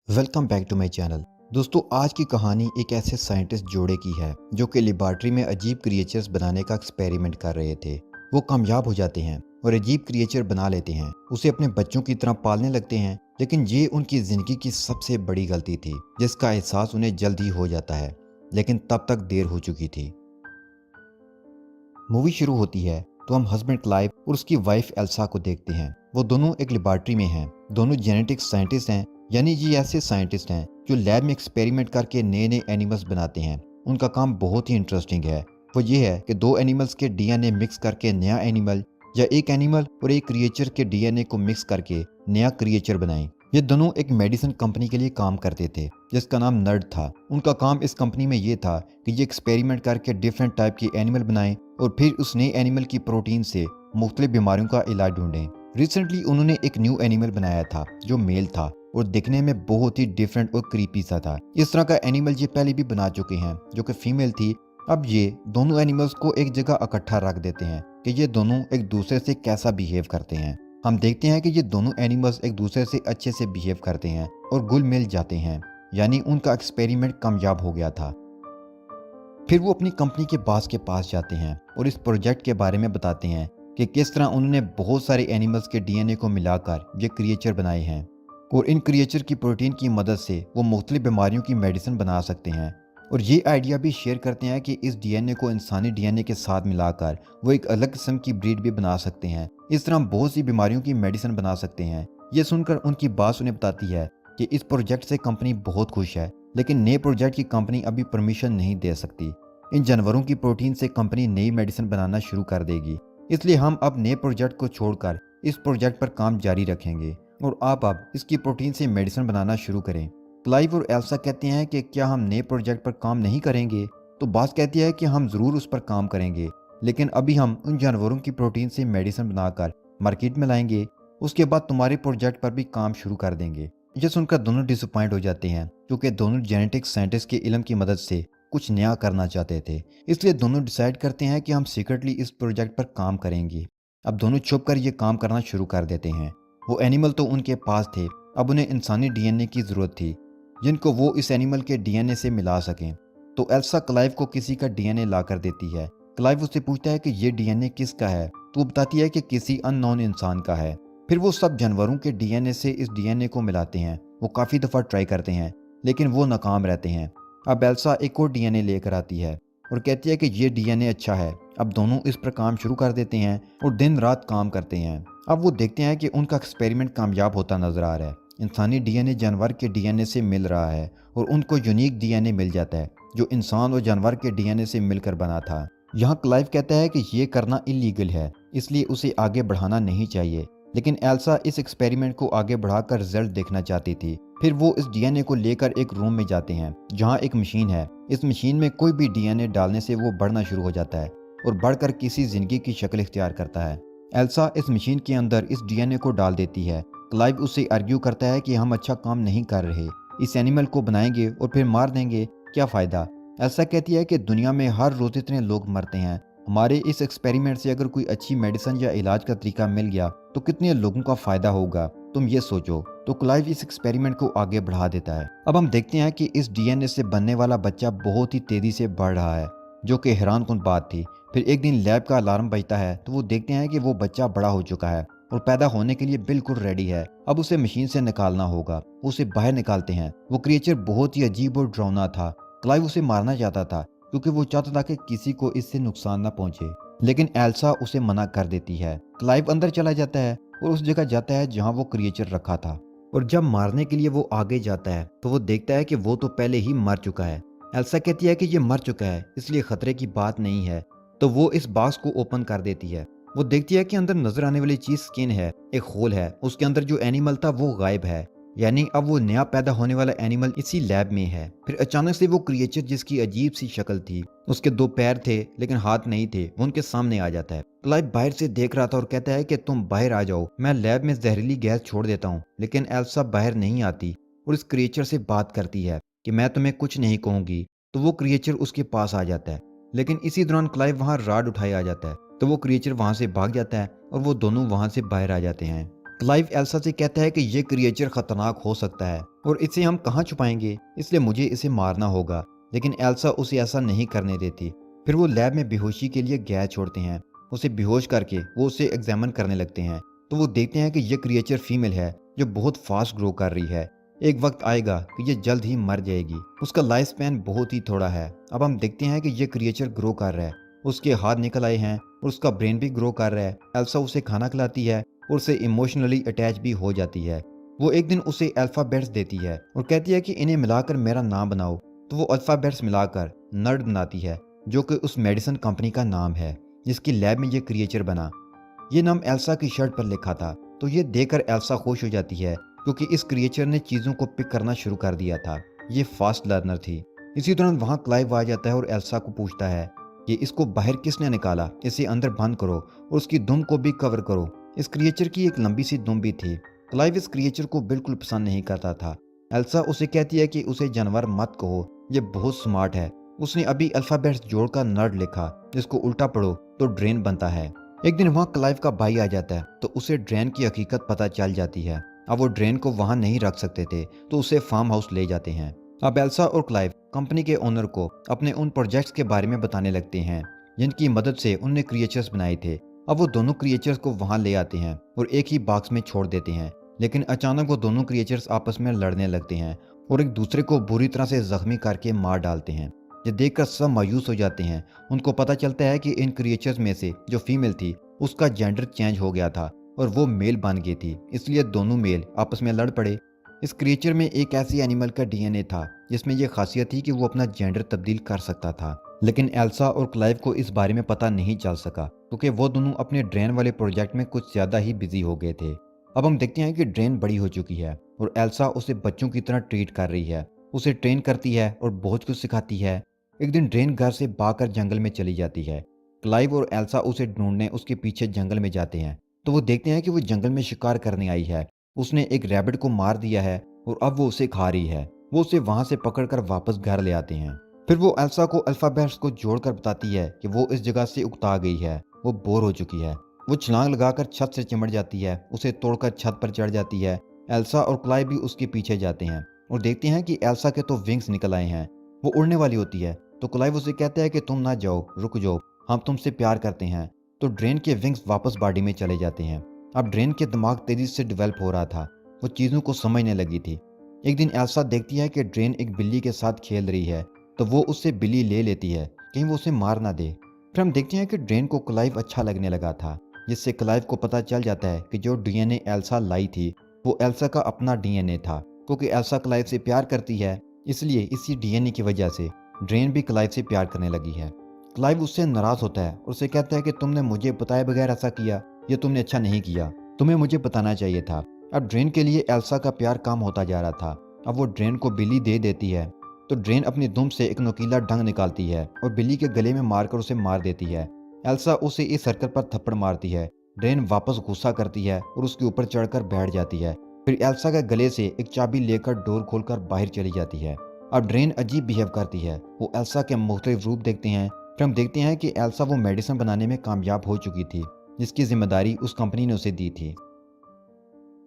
Welcome back to my channel. दोस्तों, आज की कहानी एक ऐसे साइंटिस्ट जोड़े की है जो कि लेबॉर्ट्री में अजीब क्रिएचर्स बनाने का एक्सपेरिमेंट कर रहे थे। वो कामयाब हो जाते हैं और अजीब क्रिएचर बना लेते हैं, उसे अपने बच्चों की तरह पालने लगते हैं। लेकिन ये उनकी ज़िंदगी की सबसे बड़ी गलती थी जिसका एहसास उन्हें जल्द ही हो जाता है, लेकिन तब तक देर हो चुकी थी। मूवी शुरू होती है तो हम हस्बैंड क्लाइव और उसकी वाइफ एल्सा को देखते हैं। वो दोनों एक लेबॉर्ट्री में हैं। दोनों जेनेटिक्स साइंटिस्ट हैं, यानी ये ऐसे साइंटिस्ट हैं जो लैब में एक्सपेरिमेंट करके नए नए एनिमल्स बनाते हैं। उनका काम बहुत ही इंटरेस्टिंग है। वो ये है कि दो एनिमल्स के डीएनए मिक्स करके नया एनिमल, या एक एनिमल और एक क्रिएचर के डीएनए को मिक्स करके नया क्रिएचर बनाएं। ये दोनों एक मेडिसिन कंपनी के लिए काम करते थे जिसका नाम नर्ड था। उनका काम इस कंपनी में ये था कि ये एक्सपेरिमेंट करके डिफरेंट टाइप के एनिमल बनाएं और फिर उस नए एनिमल की प्रोटीन से मुख्तलिफ बीमारियों का इलाज ढूंढें। रिसेंटली उन्होंने एक न्यू एनिमल बनाया था जो मेल था और दिखने में बहुत ही डिफरेंट और क्रीपी सा था। इस तरह का एनिमल ये पहले भी बना चुके हैं जो कि फीमेल थी। अब ये दोनों एनिमल्स को एक जगह इकट्ठा रख देते हैं कि ये दोनों एक दूसरे से कैसा बिहेव करते हैं। हम देखते हैं कि ये दोनों एनिमल्स एक दूसरे से अच्छे से बिहेव करते हैं और घुल मिल जाते हैं, यानी उनका एक्सपेरिमेंट कामयाब हो गया था। फिर वो अपनी कंपनी के बॉस के पास जाते हैं और इस प्रोजेक्ट के बारे में बताते हैं कि किस तरह उन्होंने बहुत सारे एनिमल्स के डीएनए को मिलाकर ये क्रिएचर बनाए हैं और इन क्रिएचर की प्रोटीन की मदद से वो मुख्तलिफ बीमारियों की मेडिसिन बना सकते हैं। और ये आइडिया भी शेयर करते हैं कि इस डीएनए को इंसानी डीएनए के साथ मिलाकर वो एक अलग किस्म की ब्रीड भी बना सकते हैं। इस तरह हम बहुत सी बीमारियों की मेडिसिन बना सकते हैं। ये सुनकर उनकी बात उन्हें बताती है कि इस प्रोजेक्ट से कंपनी बहुत खुश है, लेकिन नए प्रोजेक्ट की कंपनी अभी परमिशन नहीं दे सकती। इन जानवरों की प्रोटीन से कंपनी नई मेडिसिन बनाना शुरू कर देगी, इसलिए हम अब नए प्रोजेक्ट को छोड़कर इस प्रोजेक्ट पर काम जारी रखेंगे और आप अब इसकी प्रोटीन से मेडिसिन बनाना शुरू करें। क्लाइव और एल्सा कहते हैं कि क्या हम नए प्रोजेक्ट पर काम नहीं करेंगे? तो बॉस कहती है कि हम ज़रूर उस पर काम करेंगे, लेकिन अभी हम उन जानवरों की प्रोटीन से मेडिसिन बनाकर मार्केट में लाएंगे। उसके बाद तुम्हारे प्रोजेक्ट पर भी काम शुरू कर देंगे। ये सुनकर दोनों डिसअपॉइंट हो जाते हैं क्योंकि दोनों जेनेटिक्स साइंटिस्ट के इल्म की मदद से कुछ नया करना चाहते थे। इसलिए दोनों डिसाइड करते हैं कि हम सीक्रेटली इस प्रोजेक्ट पर काम करेंगे। अब दोनों छुप कर ये काम करना शुरू कर देते हैं। वो एनिमल तो उनके पास थे, अब उन्हें इंसानी डीएनए की ज़रूरत थी जिनको वो इस एनिमल के डीएनए से मिला सकें। तो एल्सा क्लाइव को किसी का डीएनए ला कर देती है। क्लाइव उससे पूछता है कि ये डीएनए किसका है, तो वो बताती है कि किसी अननोन इंसान का है। फिर वो सब जानवरों के डीएनए से इस डीएनए को मिलाते हैं। वो काफ़ी दफ़ा ट्राई करते हैं लेकिन वो नाकाम रहते हैं। अब एल्सा एक और डीएनए लेकर आती है और कहती है कि ये डीएनए अच्छा है। अब दोनों इस पर काम शुरू कर देते हैं और दिन रात काम करते हैं। अब वो देखते हैं कि उनका एक्सपेरिमेंट कामयाब होता नजर आ रहा है। इंसानी डीएनए जानवर के डीएनए से मिल रहा है और उनको यूनिक डीएनए मिल जाता है जो इंसान और जानवर के डीएनए से मिलकर बना था। यहाँ क्लाइव कहता है कि ये करना इलीगल है, इसलिए उसे आगे बढ़ाना नहीं चाहिए, लेकिन एल्सा इस एक्सपेरिमेंट को आगे बढ़ाकर रिजल्ट देखना चाहती थी। फिर वो इस डीएनए को लेकर एक रूम में जाते हैं जहाँ एक मशीन है। इस मशीन में कोई भी डीएनए डालने से वो बढ़ना शुरू हो जाता है और बढ़कर किसी जिंदगी की शक्ल इख्तियार करता है। एल्सा इस मशीन के अंदर इस डीएनए को डाल देती है। क्लाइव उससे आर्ग्यू करता है कि हम अच्छा काम नहीं कर रहे, इस एनिमल को बनाएंगे और फिर मार देंगे, क्या फ़ायदा। एल्सा कहती है कि दुनिया में हर रोज़ इतने लोग मरते हैं, हमारे इस एक्सपेरिमेंट से अगर कोई अच्छी मेडिसिन या इलाज का तरीका मिल गया तो कितने लोगों का फ़ायदा होगा, तुम ये सोचो। तो क्लाइव इस एक्सपेरिमेंट को आगे बढ़ा देता है। अब हम देखते हैं कि इस डीएनए से बनने वाला बच्चा बहुत ही तेज़ी से बढ़ रहा है, जो कि हैरानकुन बात थी। फिर एक दिन लैब का अलार्म बजता है तो वो देखते हैं कि वो बच्चा बड़ा हो चुका है और पैदा होने के लिए बिल्कुल रेडी है। अब उसे मशीन से निकालना होगा। उसे बाहर निकालते हैं। वो क्रिएचर बहुत ही अजीब और डरावना था। क्लाइव उसे मारना चाहता था क्योंकि वो चाहता था कि किसी को इससे नुकसान ना पहुंचे, लेकिन एल्सा उसे मना कर देती है। क्लाइव अंदर चला जाता है और उस जगह जाता है जहां वो क्रिएचर रखा था, और जब मारने के लिए वो आगे जाता है तो वो देखता है कि वो तो पहले ही मर चुका है। एल्सा कहती है कि ये मर चुका है इसलिए खतरे की बात नहीं है, तो वो इस बॉक्स को ओपन कर देती है। वो देखती है कि अंदर नजर आने वाली चीज स्किन है, एक होल है, उसके अंदर जो एनिमल था वो गायब है, यानी अब वो नया पैदा होने वाला एनिमल इसी लैब में है। फिर अचानक से वो क्रिएचर जिसकी अजीब सी शक्ल थी, उसके दो पैर थे लेकिन हाथ नहीं थे, वो उनके सामने आ जाता है। क्लाइव बाहर से देख रहा था और कहता है कि तुम बाहर आ जाओ, मैं लैब में जहरीली गैस छोड़ देता हूँ। लेकिन एल्सा बाहर नहीं आती और इस क्रिएचर से बात करती है कि मैं तुम्हें कुछ नहीं कहूंगी। तो वो क्रिएचर उसके पास आ जाता है, लेकिन इसी दौरान क्लाइव वहां राड उठाए आ जाता है, तो वो क्रिएचर वहां से भाग जाता है और वो दोनों वहां से बाहर आ जाते हैं। क्लाइव एल्सा से कहता है कि ये क्रिएचर खतरनाक हो सकता है और इसे हम कहाँ छुपाएंगे, इसलिए मुझे इसे मारना होगा। लेकिन एल्सा उसे ऐसा नहीं करने देती। फिर वो लैब में बेहोशी के लिए गैस छोड़ते हैं। उसे बेहोश करके वो उसे एग्जामिन करने लगते हैं। तो वो देखते हैं कि ये क्रिएचर फीमेल है जो बहुत फास्ट ग्रो कर रही है। एक वक्त आएगा कि ये जल्द ही मर जाएगी। उसका लाइफ स्पैन बहुत ही थोड़ा है। अब हम देखते हैं कि ये क्रिएचर ग्रो कर रहा है। उसके हाथ निकल आए हैं और उसका ब्रेन भी ग्रो कर रहा है। एल्सा उसे खाना खिलाती है और उससे इमोशनली अटैच भी हो जाती है। वो एक दिन उसे अल्फ़ाबेट्स देती है और कहती है कि इन्हें मिलाकर मेरा नाम बनाओ। तो वो अल्फ़ाबेट्स मिलाकर नर्ड बनाती है, जो कि उस मेडिसिन कंपनी का नाम है जिसकी लैब में ये क्रिएचर बना। ये नाम एल्सा की शर्ट पर लिखा था। तो ये देखकर एल्सा खुश हो जाती है क्योंकि इस क्रिएचर ने चीज़ों को पिक करना शुरू कर दिया था। ये फास्ट लर्नर थी। इसी दौरान वहाँ क्लाइव आ जाता है और एल्सा को पूछता है कि इसको बाहर किसने निकाला, इसे अंदर बंद करो और उसकी दुम को भी कवर करो। इस क्रिएचर की एक लंबी सी दुम भी थी। क्लाइव इस क्रिएचर को बिल्कुल पसंद नहीं करता था। एल्सा उसे कहती है कि उसे जानवर मत कहो, ये बहुत स्मार्ट है। उसने अभी अल्फ़ाबेट्स जोड़कर नर्ड लिखा, जिसको उल्टा पढ़ो तो ड्रेन बनता है। एक दिन वहाँ क्लाइव का भाई आ जाता है तो उसे ड्रेन की हकीकत पता चल जाती है। अब वो ड्रेन को वहाँ नहीं रख सकते थे तो उसे फार्म हाउस ले जाते हैं। अब एल्सा और क्लाइव कंपनी के ओनर को अपने उन प्रोजेक्ट्स के बारे में बताने लगते हैं जिनकी मदद से उनने क्रिएचर्स बनाए थे। अब वो दोनों क्रिएचर्स को वहाँ ले आते हैं और एक ही बॉक्स में छोड़ देते हैं। लेकिन अचानक वो दोनों क्रिएचर्स आपस में लड़ने लगते हैं और एक दूसरे को बुरी तरह से जख्मी करके मार डालते हैं। ये देखकर सब मायूस हो जाते हैं। उनको पता चलता है कि इन क्रिएचर्स में से जो फीमेल थी उसका जेंडर चेंज हो गया था और वो मेल बन गई थी, इसलिए दोनों मेल आपस में लड़ पड़े। इस क्रिएचर में एक ऐसी एनिमल का डीएनए था जिसमें यह खासियत थी कि वो अपना जेंडर तब्दील कर सकता था। लेकिन एल्सा और क्लाइव को इस बारे में पता नहीं चल सका क्योंकि वो दोनों अपने ड्रेन वाले प्रोजेक्ट में कुछ ज़्यादा ही बिजी हो गए थे। अब हम देखते हैं कि ड्रेन बड़ी हो चुकी है और एल्सा उसे बच्चों की तरह ट्रीट कर रही है। उसे ट्रेन करती है और बहुत कुछ सिखाती है। एक दिन ड्रेन घर से भागकर जंगल में चली जाती है। क्लाइव और एल्सा उसे ढूंढने उसके पीछे जंगल में जाते हैं तो वो देखते हैं कि वो जंगल में शिकार करने आई है। उसने एक रैबिट को मार दिया है और अब वो उसे खा रही है। वो उसे वहां से पकड़कर वापस घर ले आते हैं। फिर वो एल्सा को अल्फाबेट्स को जोड़कर बताती है कि वो इस जगह से उकता गई है, वो बोर हो चुकी है। वो छलांग लगाकर छत से चिमट जाती है, उसे तोड़कर छत पर चढ़ जाती है। एल्सा और क्लाइव भी उसके पीछे जाते हैं और देखते हैं कि एल्सा के तो विंग्स निकल आए हैं, वो उड़ने वाली होती है। तो क्लाइव उसे कहता है कि तुम ना जाओ, रुक जाओ, हम तुमसे प्यार करते हैं। तो ड्रेन के विंग्स वापस बॉडी में चले जाते हैं। अब ड्रेन के दिमाग तेजी से डेवलप हो रहा था, वो चीज़ों को समझने लगी थी। एक दिन एल्सा देखती है कि ड्रेन एक बिल्ली के साथ खेल रही है तो वो उससे बिल्ली ले लेती है, कहीं वो उसे मार ना दे। फिर हम देखते हैं कि ड्रेन को क्लाइव अच्छा लगने लगा था, जिससे क्लाइव को पता चल जाता है कि जो डीएनए एल्सा लाई थी वो एल्सा का अपना डीएनए था। क्योंकि एल्सा क्लाइव से प्यार करती है, इसलिए इसी डीएनए की वजह से ड्रेन भी क्लाइव से प्यार करने लगी है। क्लाइव उससे नाराज होता है और उसे कहता है कि तुमने मुझे बताए बगैर ऐसा किया, ये तुमने अच्छा नहीं किया, तुम्हें मुझे बताना चाहिए था। अब ड्रेन के लिए एल्सा का प्यार कम होता जा रहा था। अब वो ड्रेन को बिल्ली दे देती है तो ड्रेन अपनी दुम से एक नुकीला डंग निकालती है और बिल्ली के गले में मारकर उसे मार देती है। एल्सा उसे इस हरकत पर थप्पड़ मारती है। ड्रेन वापस गुस्सा करती है और उसके ऊपर चढ़कर बैठ जाती है। फिर एल्सा के गले से एक चाबी लेकर डोर खोलकर बाहर चली जाती है। अब ड्रेन अजीब बिहेव करती है। वो एल्सा के मुख्तलिफ रूप देखते हैं। फिर हम देखते हैं कि एल्सा वो मेडिसिन बनाने में कामयाब हो चुकी थी जिसकी जिम्मेदारी उस कंपनी ने उसे दी थी।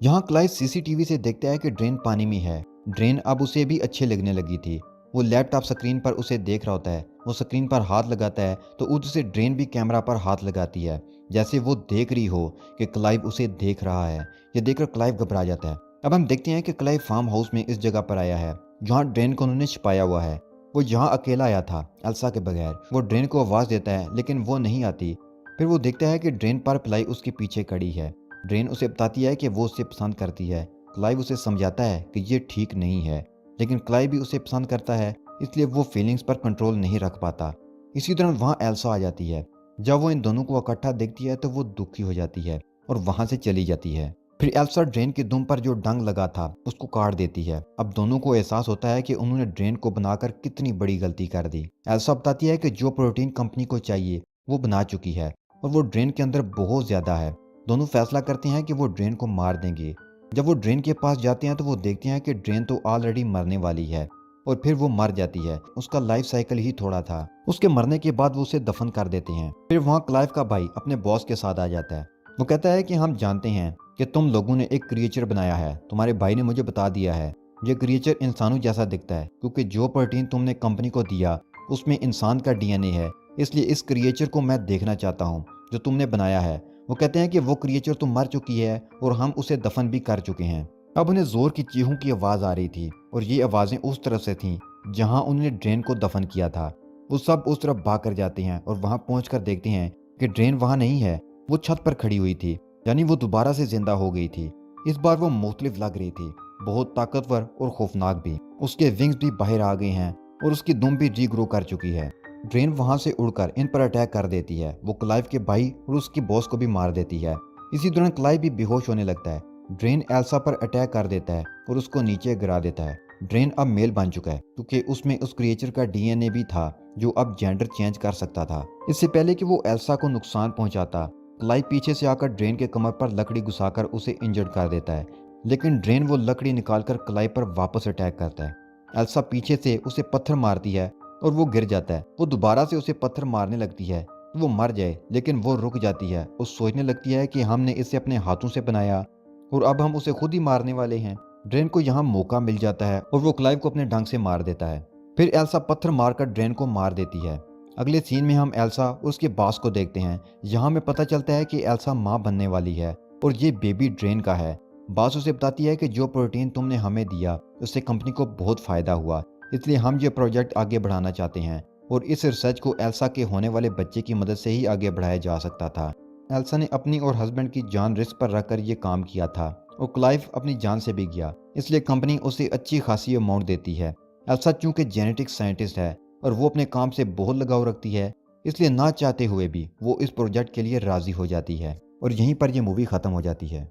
यहाँ क्लाइव सीसीटीवी से देखता है कि ड्रेन पानी में है। ड्रेन अब उसे भी अच्छे लगने लगी थी। वो लैपटॉप स्क्रीन पर उसे देख रहा होता है। वो स्क्रीन पर हाथ लगाता है तो उधर से ड्रेन भी कैमरा पर हाथ लगाती है, जैसे वो देख रही हो कि क्लाइव उसे देख रहा है। ये देखकर क्लाइव घबरा जाता है। अब हम देखते हैं कि क्लाइव फार्म हाउस में इस जगह पर आया है जहाँ ड्रेन को उन्होंने छिपाया हुआ है। वो यहाँ अकेला आया था एल्सा के बगैर। वो ड्रेन को आवाज़ देता है लेकिन वो नहीं आती। फिर वो देखता है कि ड्रेन पर प्लाई उसके पीछे खड़ी है। ड्रेन उसे बताती है कि वो उसे पसंद करती है। क्लाइव उसे समझाता है कि ये ठीक नहीं है, लेकिन क्लाइव भी उसे पसंद करता है, इसलिए वो फीलिंग्स पर कंट्रोल नहीं रख पाता। इसी दौरान वहाँ एल्सा आ जाती है। जब वो इन दोनों को इकट्ठा देखती है तो वो दुखी हो जाती है और वहाँ से चली जाती है। फिर एल्सा ड्रेन की दुम पर जो डंग लगा था उसको काट देती है। अब दोनों को एहसास होता है कि उन्होंने ड्रेन को बनाकर कितनी बड़ी गलती कर दी। एल्सा बताती है कि जो प्रोटीन कंपनी को चाहिए वो बना चुकी है और वो ड्रेन के अंदर बहुत ज़्यादा है। दोनों फैसला करते हैं कि वो ड्रेन को मार देंगे। जब वो ड्रेन के पास जाते हैं तो वो देखते हैं कि ड्रेन तो ऑलरेडी मरने वाली है और फिर वो मर जाती है। उसका लाइफ साइकिल ही थोड़ा था। उसके मरने के बाद वो उसे दफन कर देते हैं। फिर वहाँ क्लाइव का भाई अपने बॉस के साथ आ जाता है। वो कहता है कि हम जानते हैं कि तुम लोगों ने एक क्रिएचर बनाया है, तुम्हारे भाई ने मुझे बता दिया है। ये क्रिएचर इंसानों जैसा दिखता है क्योंकि जो प्रोटीन तुमने कंपनी को दिया उसमें इंसान का डीएनए है, इसलिए इस क्रिएचर को मैं देखना चाहता हूँ जो तुमने बनाया है। वो कहते हैं कि वो क्रिएचर तो मर चुकी है और हम उसे दफन भी कर चुके हैं। अब उन्हें जोर की चीखों की आवाज़ आ रही थी और ये आवाज़ें उस तरफ से थीं जहाँ उन्होंने ड्रेन को दफन किया था। वो सब उस तरफ भाग कर जाते हैं और वहाँ पहुँच देखते हैं कि ड्रेन वहाँ नहीं है, वो छत पर खड़ी हुई थी, यानी वो दोबारा से जिंदा हो गई थी। इस बार वो मुख्तलिफ लग रही थी, बहुत ताकतवर और खौफनाक भी। उसके विंग्स भी बाहर आ गए हैं और उसकी दुम भी रीग्रो कर चुकी है। ड्रेन वहां से उड़कर इन पर अटैक कर देती है। वो क्लाइव के भाई और उसकी बॉस को भी मार देती है। इसी दौरान क्लाइव भी बेहोश होने लगता है। ड्रेन एल्सा पर अटैक कर देता है और उसको नीचे गिरा देता है। ड्रेन अब मेल बन चुका है क्योंकि उसमें उस क्रिएचर का डीएनए भी था जो अब जेंडर चेंज कर सकता था। इससे पहले कि वो एल्सा को नुकसान पहुंचाता, क्लाइव पीछे से आकर ड्रेन के कमर पर लकड़ी घुसाकर उसे इंजर्ड कर देता है, लेकिन ड्रेन वो लकड़ी निकालकर क्लाइव पर वापस अटैक करता है। एल्सा पीछे से उसे पत्थर मारती है और वो गिर जाता है। वो दोबारा से उसे पत्थर मारने लगती है तो वो मर जाए, लेकिन वो रुक जाती है। वो सोचने लगती है कि हमने इसे अपने हाथों से बनाया और अब हम उसे खुद ही मारने वाले हैं। ड्रेन को यहाँ मौका मिल जाता है और वो क्लाइव को अपने ढंग से मार देता है। फिर एल्सा पत्थर मारकर ड्रेन को मार देती है। अगले सीन में हम एल्सा और उसके बॉस को देखते हैं। यहाँ हमें पता चलता है कि एल्सा माँ बनने वाली है और ये बेबी ड्रेन का है। बॉस उसे बताती है कि जो प्रोटीन तुमने हमें दिया उससे कंपनी को बहुत फायदा हुआ, इसलिए हम ये प्रोजेक्ट आगे बढ़ाना चाहते हैं और इस रिसर्च को एल्सा के होने वाले बच्चे की मदद से ही आगे बढ़ाया जा सकता था। एल्सा ने अपनी और हस्बैंड की जान रिस्क पर रखकर ये काम किया था और क्लाइव अपनी जान से भी गया, इसलिए कंपनी उसे अच्छी खासी अमाउंट देती है। एल्सा चूंकि जेनेटिक्स साइंटिस्ट है और वो अपने काम से बहुत लगाव रखती है, इसलिए ना चाहते हुए भी वो इस प्रोजेक्ट के लिए राजी हो जाती है और यहीं पर यह मूवी खत्म हो जाती है।